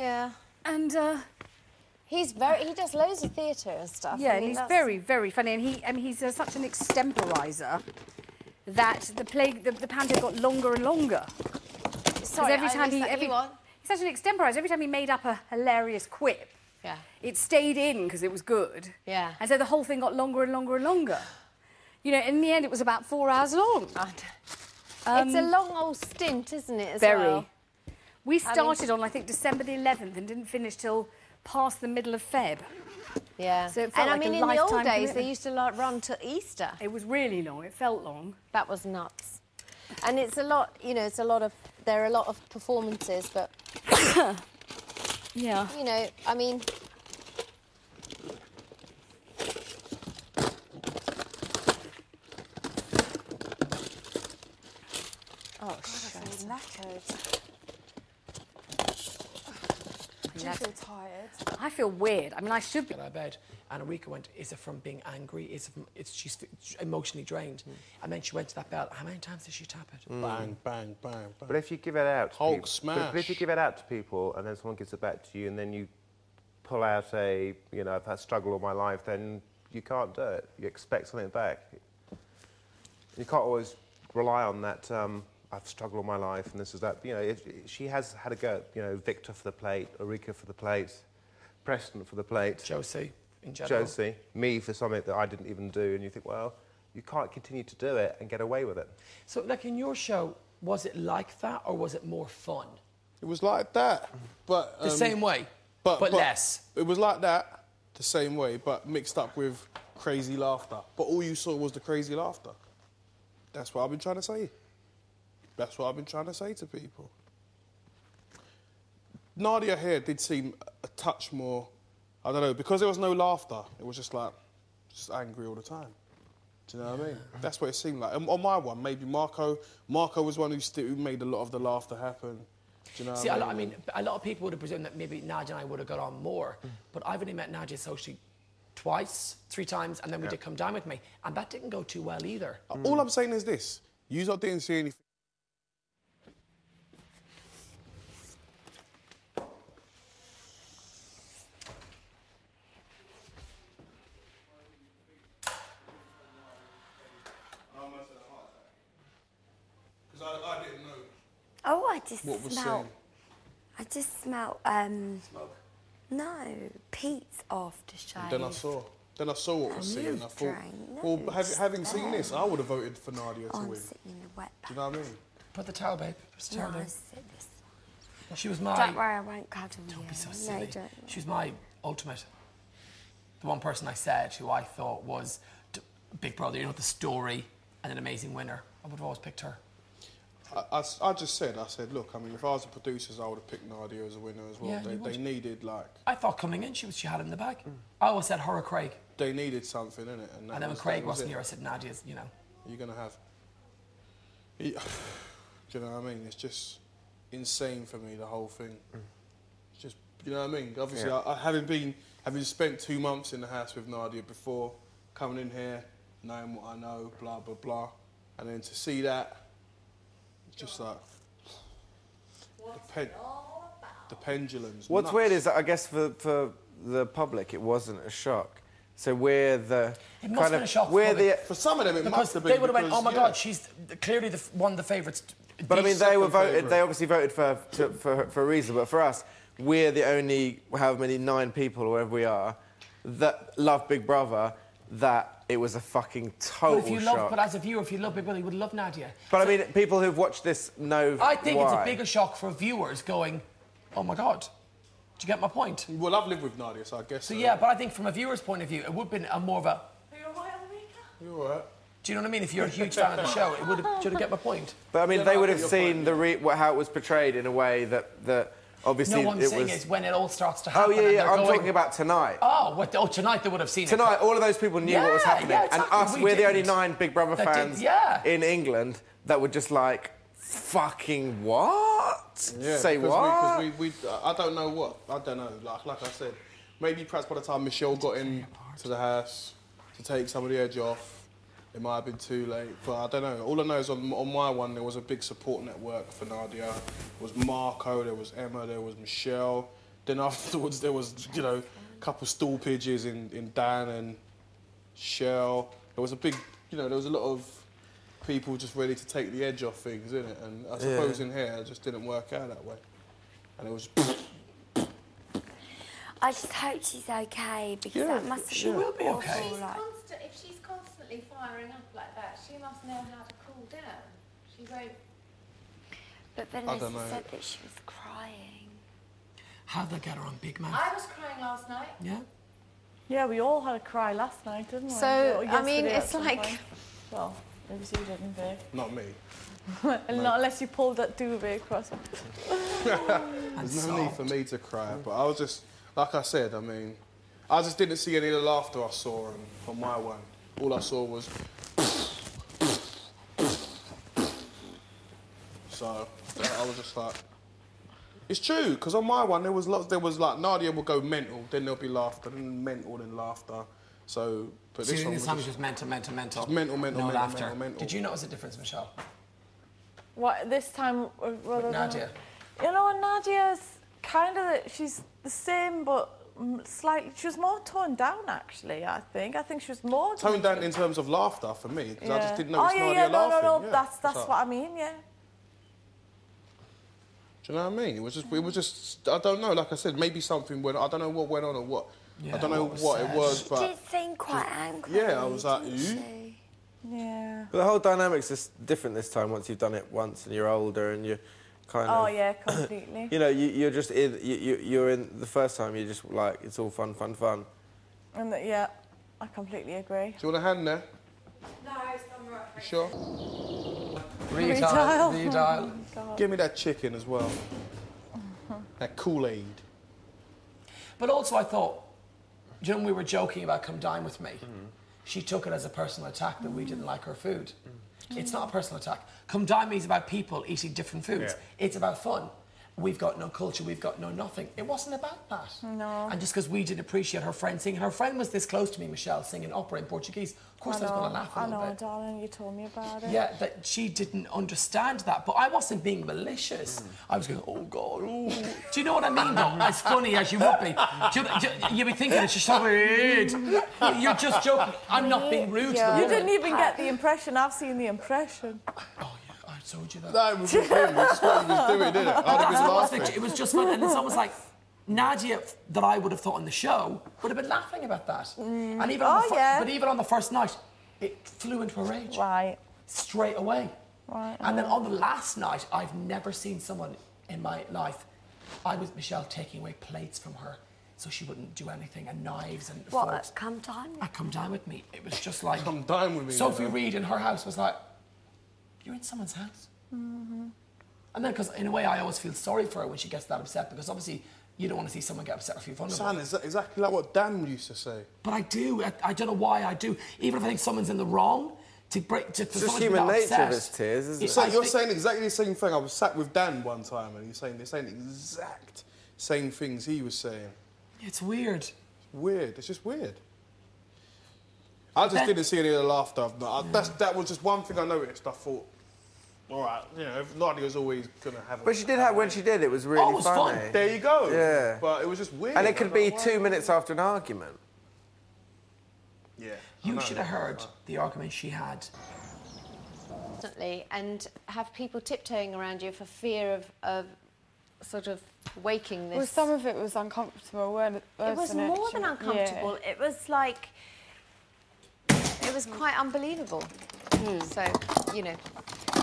Yeah. And he does loads of theatre and stuff. yeah, I and mean, he's that's... very, very funny. And he's such an extemporizer that the panto got longer and longer. Sorry, every time he's such an extemporizer. Every time he made up a hilarious quip, yeah, it stayed in because it was good. Yeah. And so the whole thing got longer and longer and longer. You know, in the end, it was about 4 hours long. It's a long old stint, isn't it, as very. well? We started on, I think, December the 11th and didn't finish till past the middle of Feb. Yeah. So it felt like I mean, a in the old lifetime days, commitment. they used to like run to Easter. It was really long. It felt long. That was nuts. And it's a lot, you know, there are a lot of performances, but... Yeah. You know, I mean... Oh, God, I feel knackered. Do you feel tired? I feel weird. I mean, I should be... Get out of bed, and Erika went, is it from being angry? She's emotionally drained. And then she went to that bell. How many times did she tap it? Bang, bang, bang, bang. But if you give it out to Hulk people, smash. but if you give it out to people and then someone gives it back to you and then you pull out a, you know, I've had struggle all my life, then you can't do it. You expect something back. You can't always rely on that, I've struggled all my life and this is that. You know, she has had a go, you know, Victor for the plate, Erika for the plate, Preston for the plate. Josie, in general. Josie, me for something that I didn't even do, and you think, well, you can't continue to do it and get away with it. So, like, in your show, was it like that, or was it more fun? It was like that, but... The same way, but less? It was like that, the same way, but mixed up with crazy laughter. But all you saw was the crazy laughter. That's what I've been trying to say. That's what I've been trying to say to people. Nadia here did seem a touch more... I don't know, because there was no laughter, it was just like, just angry all the time. Do you know what I mean? That's what it seemed like. And on my one, maybe Marco was one who made a lot of the laughter happen. Do you know See, what I mean, a lot of people would have presumed that maybe Nadia and I would have got on more, but I've only met Nadia socially twice, 3 times, and then we did come down with me, and that didn't go too well either. All I'm saying is this, you lot didn't see anything. I didn't know. Oh, I just What was smell. saying? I just smell. Smoke. No, Pete's aftershave. Then I saw what was saying. And I thought, No, well, having seen this, I would have voted for Nadia to I'm win. sitting in the wet Do you know what I mean? Put the towel, babe. Put the No, towel I down. sit this one. She was my... Don't worry, I won't cuddle you. Don't be so No, silly. don't. She was my ultimate. The one person I said who I thought was Big Brother, you know, the story and an amazing winner. I would have always picked her. I just said, look, I mean, if I was the producers, I would have picked Nadia as a winner as well. Yeah, they needed, like... I thought coming in, she had it in the bag. I always said her or Craig. They needed something, innit? And then when Craig wasn't here, I said, Nadia's, you know. You're going to have... Do you know what I mean? It's just insane for me, the whole thing. It's just, you know what I mean? Obviously, having spent 2 months in the house with Nadia before, coming in here, knowing what I know, blah, blah, blah, and then to see that, just like the pendulums. What's nuts. weird is that I guess for the public it wasn't a shock. So we're the It must have been a shock for some of them. It must have been they would have went, because, "Oh my God, she's clearly one of the favourites." But I mean, they were voted. favourite. They obviously voted for a reason. But for us, we're the only however many 9 people or whatever we are that love Big Brother. That it was a fucking total shock. But as a viewer, if you love Big Brother, you would love Nadia. But I mean, people who've watched this know I think why. it's a bigger shock for viewers going, "Oh my God." Do you get my point? Well, I've lived with Nadia, so I guess. So yeah, but I think from a viewer's point of view, it would have been more of a... Are you all right, Erika? You're all right. Do you know what I mean? If you're a huge fan of the show, it would have... Do you get my point? But I mean, Yeah, they no, would I have get seen your how it was portrayed in a way that obviously No, what I'm it saying was. is when it all starts to Oh happen... yeah. I'm talking about tonight. Oh, tonight they would have seen it. Tonight, all of those people knew what was Yeah, happening, yeah, exactly. and us, We we're the only didn't. 9 Big Brother That fans did- yeah. in England that were just like, fucking what? Yeah, Say because what? We I don't know what. I don't know. Like I said, maybe perhaps by the time Michelle got in to the house to take some of the edge off, it might have been too late. But I don't know. All I know is on my one, there was a big support network for Nadia. There was Marco, there was Emma, there was Michelle, Then afterwards there was, you know, a couple of stool pigeons in Dan and Shell. There was a big, you know, there was a lot of people just ready to take the edge off things, innit? And I suppose in here it just didn't work out that way. And it was I just hope she's okay because that must have been will be okay. awful, like- If she's constantly firing up like that, she must know how to cool down. She won't. But Vanessa said that she was crying. How'd they get her on Big Mouth? I was crying last night. Yeah? Yeah, we all had a cry last night, didn't we? So, Or I mean, yesterday at it's some like... point. Well, maybe you didn't, Vic. not me. And not unless you pulled that duvet across. There's no need for me to cry, but I was just, like I said, I mean, I just didn't see any of the laughter I saw on my one. All I saw was... So, I was just like... It's true, because on my one, there was like, Nadia will go mental, then there'll be laughter, then mental, then laughter. So, but So this one this was time just it was mental. mental, No laughter. mental. Did you notice a difference, Michelle? What, this time rather With than... Nadia? You know, Nadia's kind of... She's the same, but slightly... She was more toned down, actually, I think. I think she was more... Toned down in terms of laughter for me, because I just didn't notice Oh, yeah, Nadia yeah, laughing. no, Yeah. that's So- what I mean, yeah. Do you know what I mean? It was just, I don't know, like I said, maybe something went, I don't know what went on or what. Yeah, I don't know what was what it said. was, She but... did seem quite angry. Yeah, I was like, didn't "Ooh." she? Yeah. But the whole dynamic's just different this time once you've done it once and you're older and you're kind Oh, of... yeah, completely. You know, you're just in... You're in... The first time, you're just like, it's all fun. And yeah, I completely agree. Do you want a hand there? No, it's not right. You sure? Redial. Give me that chicken as well. That Kool-Aid. But also I thought, you know, when we were joking about come dine with me, she took it as a personal attack that we didn't like her food. It's not a personal attack. Come dine with me is about people eating different foods. Yeah. It's about fun. We've got no culture, we've got no nothing. It wasn't about that. No. And just because we didn't appreciate her friend singing, her friend was this close to me, Michelle, singing opera in Portuguese. Of course I was going to laugh a I little know, bit. darling, you told me about it. Yeah, that she didn't understand that, but I wasn't being malicious. I was going, oh God, oh. Do you know what I mean, though? As funny as you would be. You'd be thinking it's just so weird. You're just joking. I'm not being rude to the You woman. didn't even get the impression. I've seen the impression. Oh, yeah, I told you that. No, it was with him. It's just what he was doing, didn't it? I'd have been laughing. It was just fun, and it's almost like Nadia, that I would have thought on the show, would have been laughing about that. And even on but even on the first night, it flew into a rage. Right. Straight away. Right. And then on the last night, I've never seen someone in my life. I was Michelle taking away plates from her so she wouldn't do anything, and knives and What, forks. come time? Come down with me. It was just like Come dine with me. Sophie you know. Reid in her house was like, you're in someone's house. And then, because in a way, I always feel sorry for her when she gets that upset, because obviously you don't want to see someone get upset or feel vulnerable. Son, is that exactly like what Dan used to say? But I do. I don't know why I do. Even if I think someone's in the wrong, for It's just someone to be human that nature upset, of his tears, isn't it? So I you're think- saying exactly the same thing. I was sat with Dan one time and he's saying the same exact same things he was saying. It's weird. Weird. It's just weird. I just Then- didn't see any of the laughter. That was just one thing I noticed. I thought, all right, you know, Nadia's always going to have a... But she did have, when she did, it was really Oh, it was funny. fun. There you go. Yeah. But it was just weird. And it could I be was like, 2 minutes after an argument. Yeah. I You know. should have heard the argument she had. Constantly, and have people tiptoeing around you for fear of sort of waking this. Well, some of it was uncomfortable, it was more than uncomfortable. It was like it was quite unbelievable. So, you know.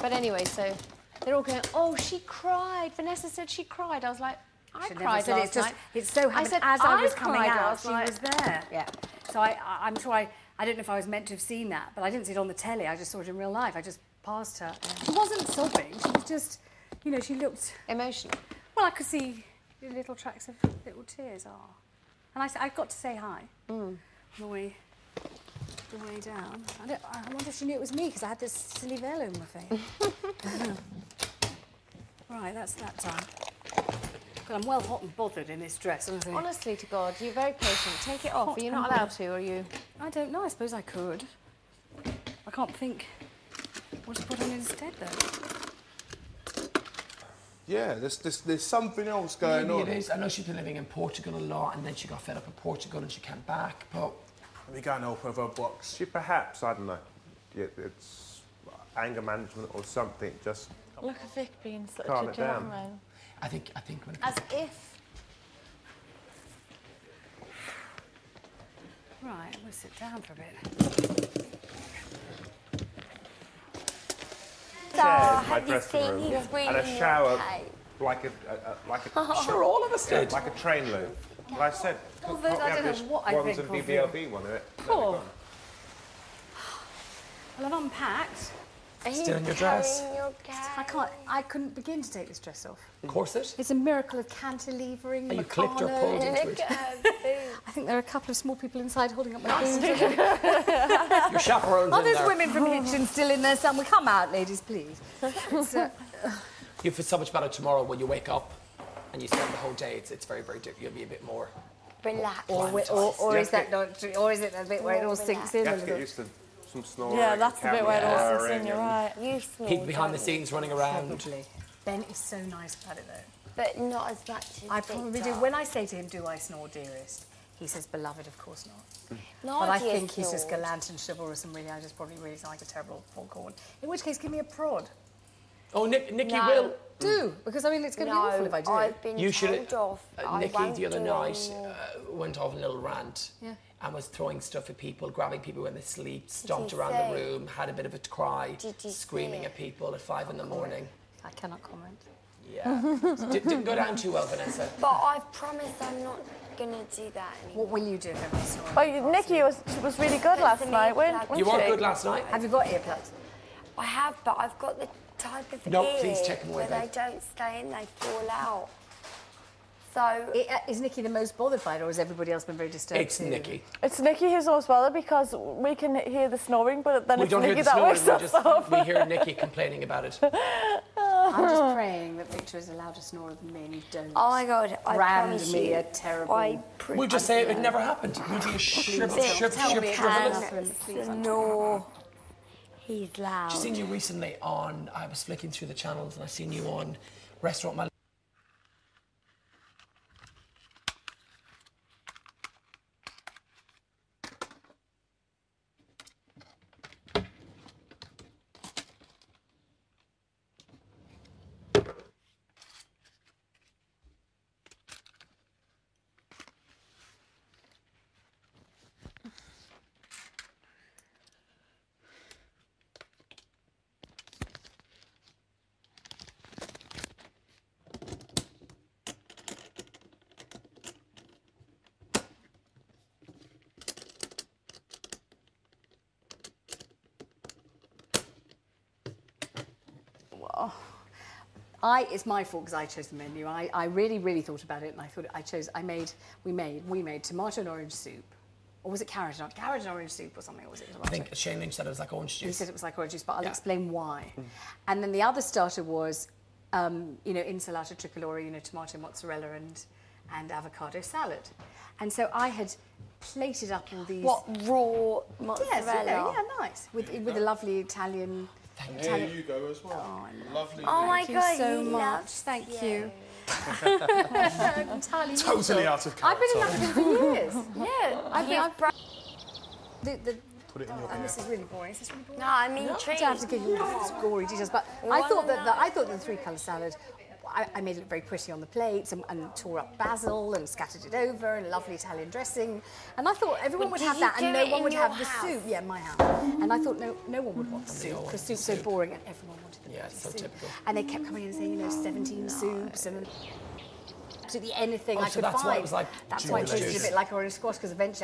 But anyway, so they're all going, oh, she cried. Vanessa said she cried. I was like, I Should cried never last said it. night. It so happened said, as I was I coming cried out, last she night. was there. Yeah. So I'm sure I don't know if I was meant to have seen that, but I didn't see it on the telly. I just saw it in real life. I just passed her. She wasn't sobbing. She was just, you know, she looked... Emotional. Well, I could see little tracks of little tears. And I got to say hi on the way down. I wonder if she knew it was me, because I had this silly veil over my face. Right, that's that done. God, I'm well hot and bothered in this dress, honestly. Honestly to God, you're very patient. Take it off. Are you not allowed to, or are you? I don't know. I suppose I could. I can't think what to put on instead, though. Yeah, there's something else going Maybe on. it is. I know she's been living in Portugal a lot, and then she got fed up in Portugal and she came back, but... Let me go and help her with her box. She perhaps, I don't know, it's anger management or something, just... Look at Vic being such calm a it down. gentleman. I think when it As if. Right, we'll sit down for a bit. So, have you dressing seen room, his really and a shower okay? like a Sure, all of us did. like a train loo. But I said, Although can't we I have don't know this what I ones think and of you. BBLB one of it? Cool. Well, I've unpacked. Are you Still in your dress? carrying your bag? I couldn't begin to take this dress off. Corset? It's a miracle of cantilevering, Are you clipped or Meccano. pulled into Look it? at her boobs. I think there are a couple of small people inside holding up my boobs. Your chaperone's Are in those there. women from Hitchin still in there somewhere? Come out, ladies, please. You feel so much better tomorrow when you wake up and you spend the whole day. It's very, very different. You'll be a bit more... Relax. Or is that not true? Or is it a bit where it all sinks in You a have to get little? used to some snoring. Yeah, that's the bit where it all cameras sinks in, you're right. You snore, People behind the don't you? scenes running around. Probably. Ben is so nice about it, though. But not as much as I probably do. Victor. When I say to him, do I snore, dearest? He says, beloved, of course not. No, But I dear think he's just snored. gallant and chivalrous, and really, I just probably really sound like a terrible foghorn. In which case, give me a prod. Oh, Nikki No. will. Do, because I mean, it's going to be awful if I do. I've been You should. told off. I Nikki won't the other do night anymore. went off a little rant. Yeah. And was throwing stuff at people, grabbing people when they sleep, stomped you around say? the room, had a bit of a cry, Did you screaming say at people at 5 in the morning. I cannot comment. Yeah. Didn't go down too well, Vanessa. But I promise I'm not going to do that anymore. What will you do if everyone's snoring? Oh, Nikki was really good last night, wasn't You she? were good last night. Have you got earplugs? I have, but I've got the type of No, ear please take 'em away, where they babe. don't stay in, they fall out. So Is Nikki the most bothered by it, or has everybody else been very disturbed It's too? Nikki. It's Nikki who's most bothered because we can hear the snoring, but then We it's don't hear Nikki the that snoring, wakes us up. we hear Nikki complaining about it. I'm just praying that Victor is allowed to snore at me and you don't. oh my God, I brand promise me you, a terrible. I We'll just say it never happened. We'll be a Tell me it frivolous. happened, please. snore. He's loud. I've seen you recently on, I was flicking through the channels and I seen you on Restaurant Mal. It's my fault because I chose the menu. I really, really thought about it, and I thought we made tomato and orange soup, or was it carrot and orange soup or something? Or was it tomato? I think Shane Lynch said it was like orange He juice. said it was like orange juice, but I'll Yeah. explain why. And then the other starter was, insalata tricolore, tomato, mozzarella, and avocado salad. And so I had plated up all these. What, raw Yes, mozzarella? nice, with a lovely Italian. And here you go as well. Lovely. Oh my Thank you God, so he much. loves Thank you. you. Entirely Totally out of character. I've been in London for years. Yeah, I've Put it in your and this is really boring. Is this really boring? no, I'm I intrigued. don't have to give you all the gory details, but I thought that the three-colour salad, I made it look very pretty on the plates and tore up basil and scattered it over and lovely Italian dressing. And I thought everyone would Did have you that do and no it one in would your have the house? soup. Yeah, my house. And I thought no one would want the soup because soup's so boring and everyone wanted the Yeah, it's so soup. typical. And they kept coming in and saying, 17 soups and absolutely anything Oh, I so could that's find. why it was like That's why it tasted a juice. bit like orange squash because eventually